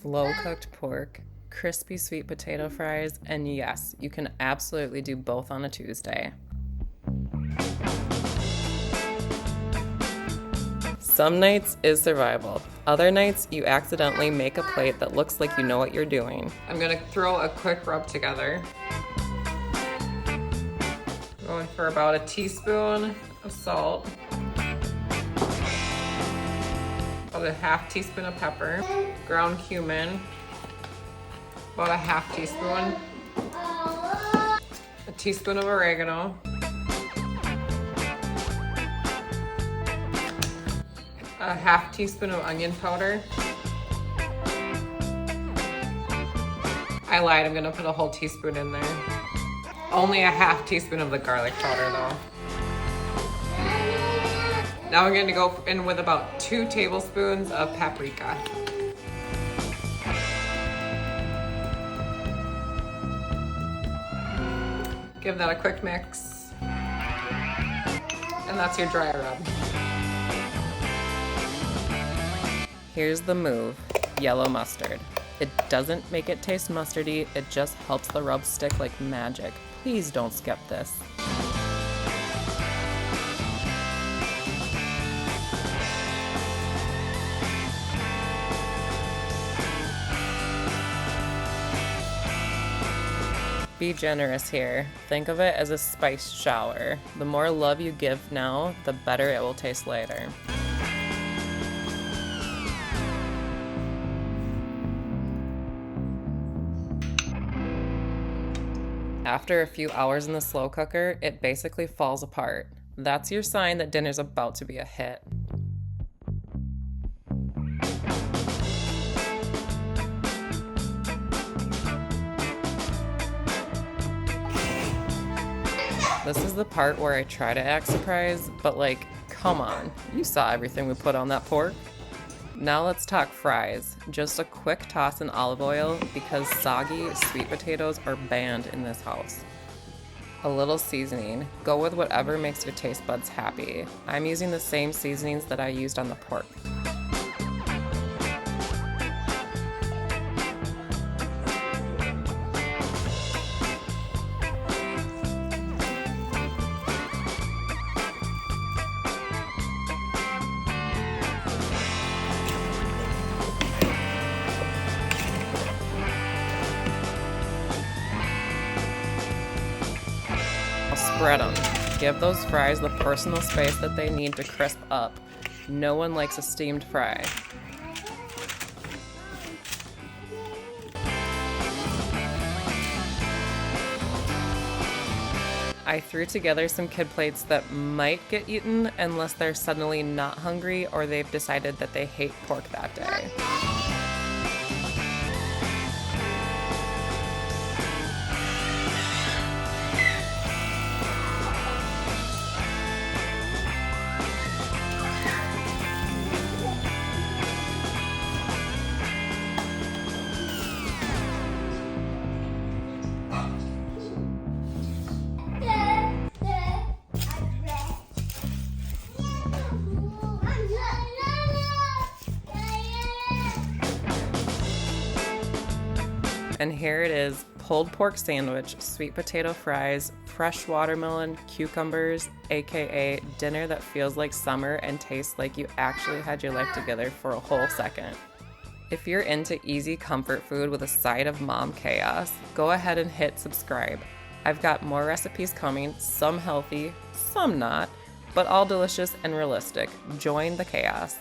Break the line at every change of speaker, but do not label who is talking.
slow-cooked pork, crispy sweet potato fries, and yes, you can absolutely do both on a Tuesday. Some nights is survival. Other nights, you accidentally make a plate that looks like you know what you're doing. I'm gonna throw a quick rub together. Going for about a teaspoon of salt. About a half teaspoon of pepper. Ground cumin. About a half teaspoon. A teaspoon of oregano. A half teaspoon of onion powder. I lied, I'm gonna put a whole teaspoon in there. Only a half teaspoon of the garlic powder though. Now I'm gonna go in with about 2 tablespoons of paprika. Give that a quick mix. And that's your dry rub. Here's the move, yellow mustard. It doesn't make it taste mustardy, it just helps the rub stick like magic. Please don't skip this. Be generous here. Think of it as a spice shower. The more love you give now, the better it will taste later. After a few hours in the slow cooker, it basically falls apart. That's your sign that dinner's about to be a hit. This is the part where I try to act surprised, but like, come on, you saw everything we put on that pork. Now let's talk fries. Just a quick toss in olive oil because soggy sweet potatoes are banned in this house. A little seasoning. Go with whatever makes your taste buds happy. I'm using the same seasonings that I used on the pork. Spread them. Give those fries the personal space that they need to crisp up. No one likes a steamed fry. I threw together some kid plates that might get eaten unless they're suddenly not hungry or they've decided that they hate pork that day. And here it is, pulled pork sandwich, sweet potato fries, fresh watermelon, cucumbers, aka dinner that feels like summer and tastes like you actually had your life together for a whole second. If you're into easy comfort food with a side of mom chaos, go ahead and hit subscribe. I've got more recipes coming, some healthy, some not, but all delicious and realistic. Join the chaos.